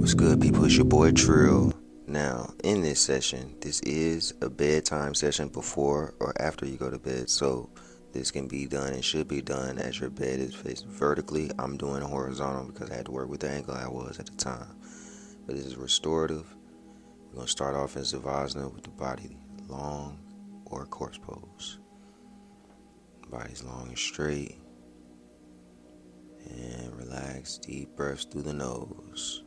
What's good, people? It's your boy Trill. Now, in this session, this is a bedtime session before or after you go to bed, so this can be done and should be done as your bed is facing vertically. I'm doing horizontal because I had to work with the angle I was at the time. But this is restorative. We're going to start off in Savasana with the body long or corpse pose. Body's long and straight. And relax, deep breaths through the nose.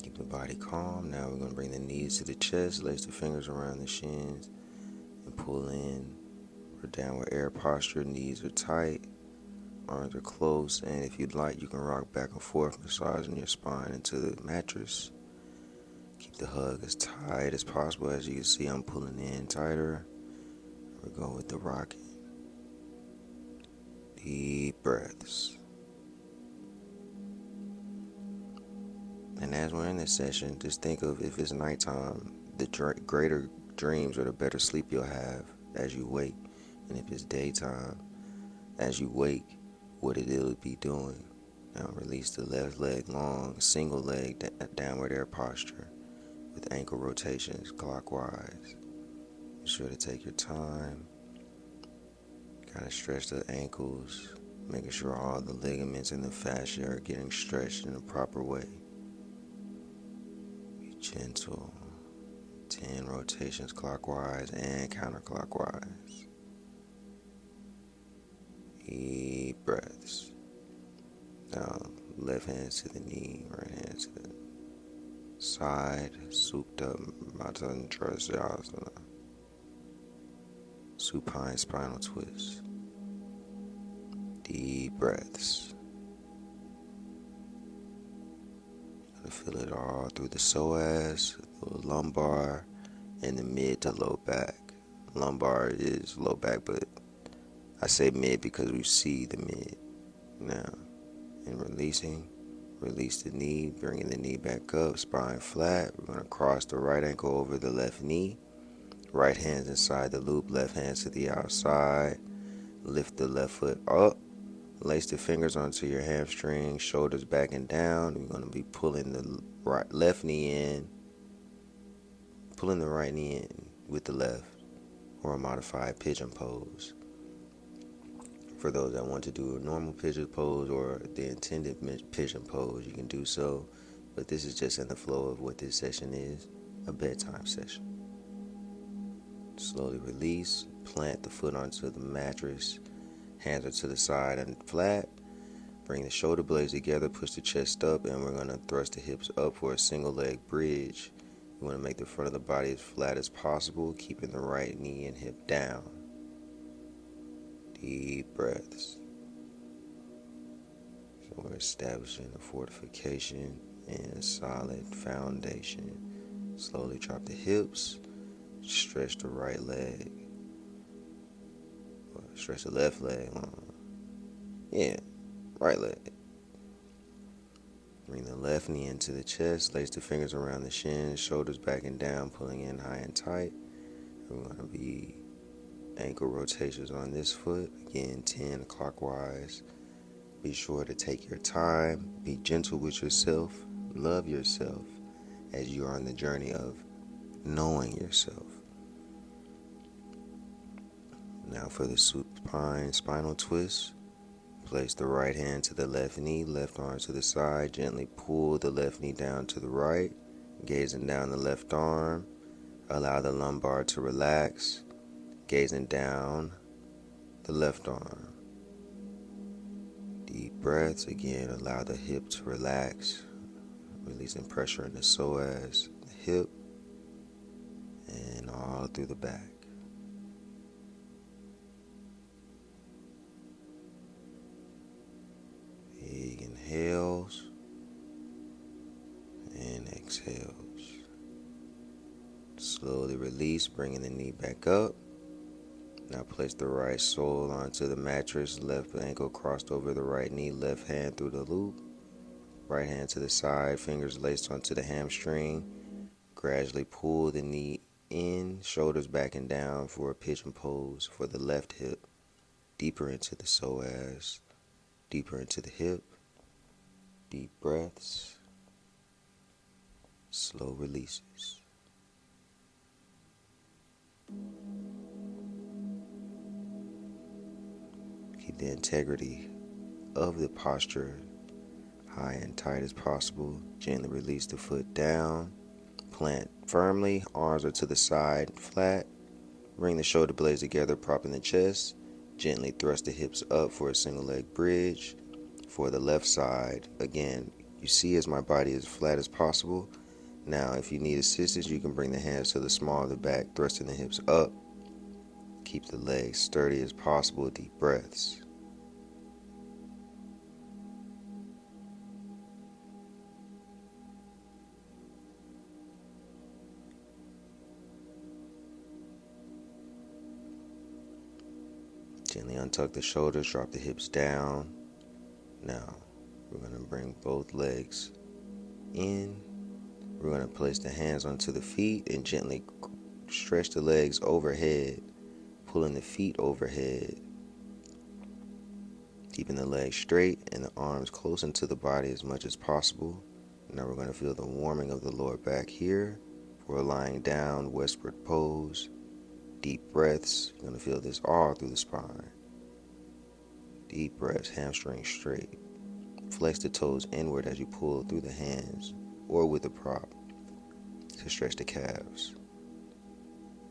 Keep the body calm. Now we're going to bring the knees to the chest, lace the fingers around the shins, and pull in for downward air posture. Knees are tight, arms are close, and if you'd like, you can rock back and forth, massaging your spine into the mattress. Keep the hug as tight as possible. As you can see, I'm pulling in tighter. We're going with the rocking. Deep breaths. And as we're in this session, just think of, if it's nighttime, the greater dreams or the better sleep you'll have as you wake. And if it's daytime, as you wake, what it'll be doing. Now release the left leg long, single leg downward air posture with ankle rotations clockwise. Be sure to take your time. Kind of stretch the ankles, making sure all the ligaments and the fascia are getting stretched in the proper way. Be gentle. 10 rotations clockwise and counterclockwise. Deep breaths. Now, left hand to the knee, right hand to the side, souped up Mata Trasasana. Supine spinal twist. Deep breaths. Gonna feel it all through the psoas, the lumbar, and the mid to low back. Lumbar is low back, but I say mid because we see the mid. Now, in releasing, release the knee, bringing the knee back up, spine flat. We're gonna cross the right ankle over the left knee. Right hand's inside the loop, left hand's to the outside. Lift the left foot up. Lace the fingers onto your hamstring, shoulders back and down. We're going to be pulling the left knee in, pulling the right knee in with the left, or a modified pigeon pose. For those that want to do a normal pigeon pose or the intended pigeon pose, you can do so. But this is just in the flow of what this session is, a bedtime session. Slowly release, plant the foot onto the mattress, hands are to the side and flat. Bring the shoulder blades together, push the chest up, and we're going to thrust the hips up for a single leg bridge. You want to make the front of the body as flat as possible, keeping the right knee and hip down. Deep breaths. So we're establishing a fortification and a solid foundation. Slowly drop the hips. Stretch the right leg. Or stretch the left leg long. Yeah, right leg. Bring the left knee into the chest. Lace the fingers around the shins. Shoulders back and down, pulling in high and tight. We're going to be ankle rotations on this foot. Again, 10 clockwise. Be sure to take your time. Be gentle with yourself. Love yourself as you are on the journey of knowing yourself. Now for the supine spinal twist, place the right hand to the left knee, left arm to the side, gently pull the left knee down to the right, gazing down the left arm, allow the lumbar to relax, gazing down the left arm. Deep breaths, again, allow the hip to relax, releasing pressure in the psoas, the hip, and all through the back. Big inhales and exhales. Slowly release, bringing the knee back up. Now place the right sole onto the mattress, left ankle crossed over the right knee, left hand through the loop. Right hand to the side, fingers laced onto the hamstring. Gradually pull the knee in, shoulders back and down for a pigeon pose for the left hip. deeper into the psoas, deeper into the hip. Deep breaths, slow releases. Keep the integrity of the posture high and tight as possible. Gently release the foot down. Plant firmly, arms are to the side, flat. Bring the shoulder blades together, propping the chest. Gently thrust the hips up for a single leg bridge. For the left side, again, you see as my body is flat as possible. Now, if you need assistance, you can bring the hands to the small of the back, thrusting the hips up. Keep the legs sturdy as possible. Deep breaths. Gently untuck the shoulders, drop the hips down. Now, we're going to bring both legs in. We're going to place the hands onto the feet and gently stretch the legs overhead, pulling the feet overhead, keeping the legs straight and the arms close into the body as much as possible. Now we're going to feel the warming of the lower back here. We're lying down, westward pose. Deep breaths. You're going to feel this all through the spine. Deep breaths, hamstrings straight. Flex the toes inward as you pull through the hands or with a prop to stretch the calves.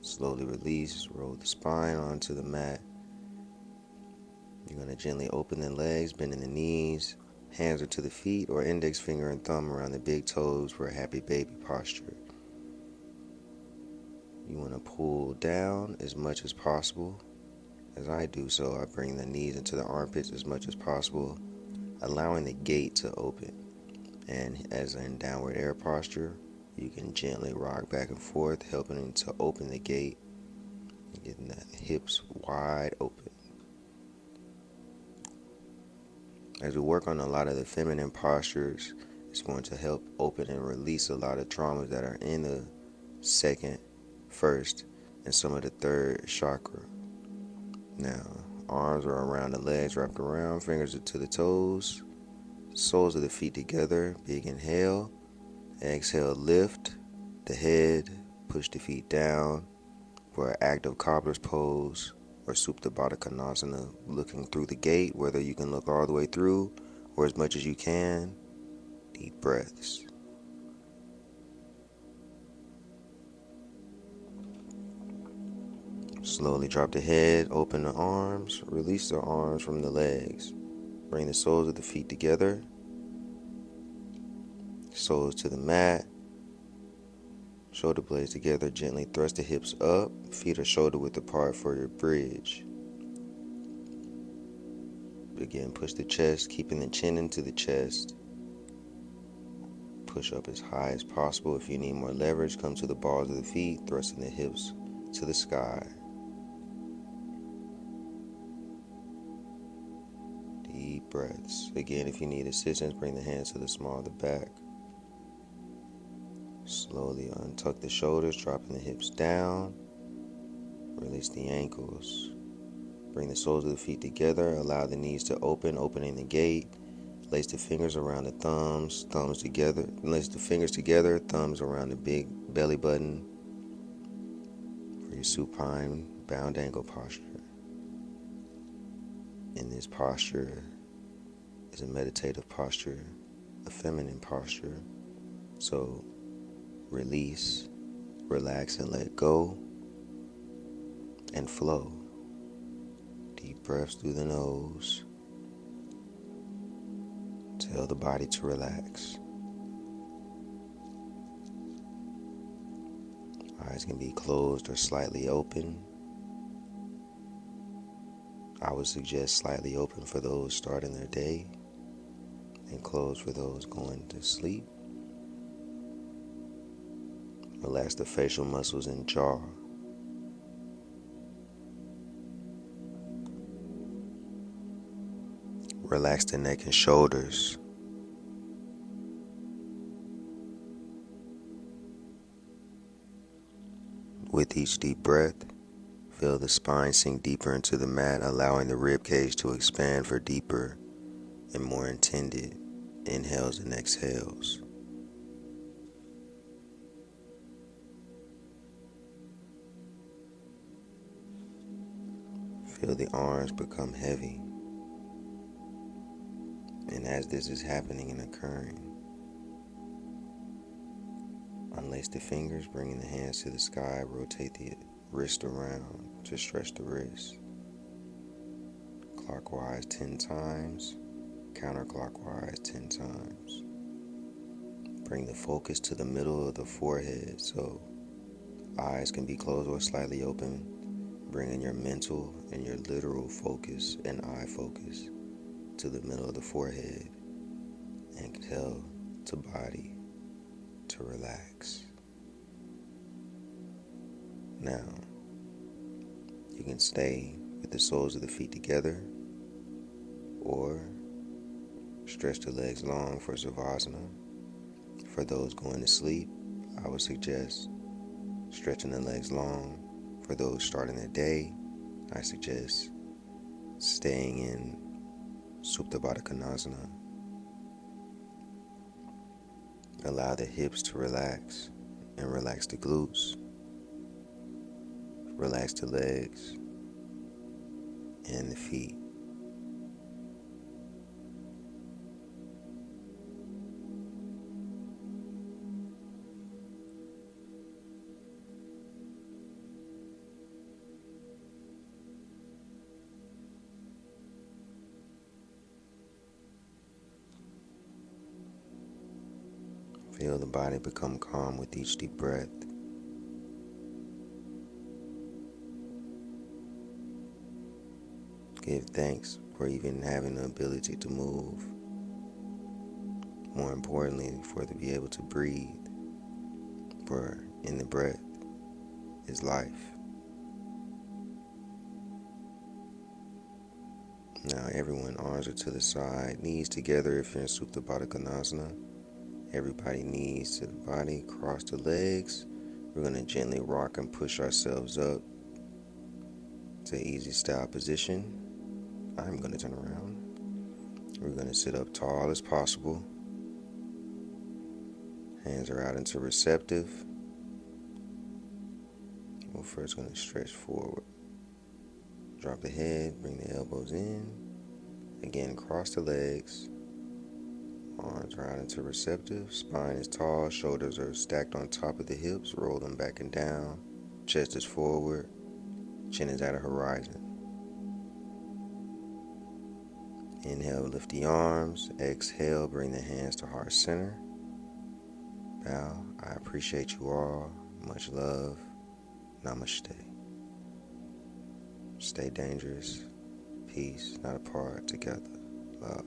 Slowly release, roll the spine onto the mat. You're going to gently open the legs, bending the knees. Hands are to the feet or index finger and thumb around the big toes for a happy baby posture. You want to pull down as much as possible. As I do so, I bring the knees into the armpits as much as possible, allowing the gate to open. And as in downward air posture, you can gently rock back and forth, helping to open the gate and getting the hips wide open. As we work on a lot of the feminine postures, it's going to help open and release a lot of traumas that are in the second, first, and some of the third chakra. Now, arms are around the legs, wrapped around, fingers are to the toes, soles of the feet together. Big inhale. Exhale, lift the head, push the feet down for an active cobbler's pose or Supta Baddha Konasana, looking through the gate, whether you can look all the way through or as much as you can. Deep breaths. Slowly drop the head, open the arms, release the arms from the legs. Bring the soles of the feet together, soles to the mat, shoulder blades together, gently thrust the hips up, feet are shoulder width apart for your bridge. Again, push the chest, keeping the chin into the chest. Push up as high as possible. If you need more leverage, come to the balls of the feet, thrusting the hips to the sky. Deep breaths. Again, if you need assistance, bring the hands to the small of the back. Slowly untuck the shoulders, dropping the hips down. Release the ankles. Bring the soles of the feet together. Allow the knees to open, opening the gate. Place the fingers around the thumbs together. Place the fingers together, thumbs around the big belly button for your supine bound ankle posture. In this posture is a meditative posture, a feminine posture. So release, relax, and let go, and flow. Deep breaths through the nose. Tell the body to relax. Eyes can be closed or slightly open. I would suggest slightly open for those starting their day and closed for those going to sleep. Relax the facial muscles and jaw. Relax the neck and shoulders. With each deep breath, Feel the spine sink deeper into the mat, allowing the rib cage to expand for deeper and more intended inhales and exhales. Feel the arms become heavy. And as this is happening and occurring, unlace the fingers, bringing the hands to the sky, rotate the wrist around to stretch the wrist. Clockwise 10 times, counterclockwise 10 times. Bring the focus to the middle of the forehead so eyes can be closed or slightly open, bringing your mental and your literal focus and eye focus to the middle of the forehead, and tell the body to relax. Now, you can stay with the soles of the feet together or stretch the legs long for Savasana. For those going to sleep, I would suggest stretching the legs long. For those starting their day, I suggest staying in Supta Baddha Konasana. Allow the hips to relax and relax the glutes. Relax the legs and the feet. Feel the body become calm with each deep breath. Give thanks for even having the ability to move. More importantly, for to be able to breathe. For in the breath is life. Now everyone, arms are to the side, knees together if you're in Supta Baddha Konasana. Everybody knees to the body, cross the legs. We're going to gently rock and push ourselves up to easy style position. I'm going to turn around. We're going to sit up tall as possible. Hands are out into receptive. We're first going to stretch forward. Drop the head, bring the elbows in. Again, cross the legs. Arms are out into receptive. Spine is tall. Shoulders are stacked on top of the hips. Roll them back and down. Chest is forward. Chin is at a horizon. Inhale, lift the arms. Exhale, bring the hands to heart center. Bow. I appreciate you all. Much love. Namaste. Stay dangerous. Peace, not apart, together. Love.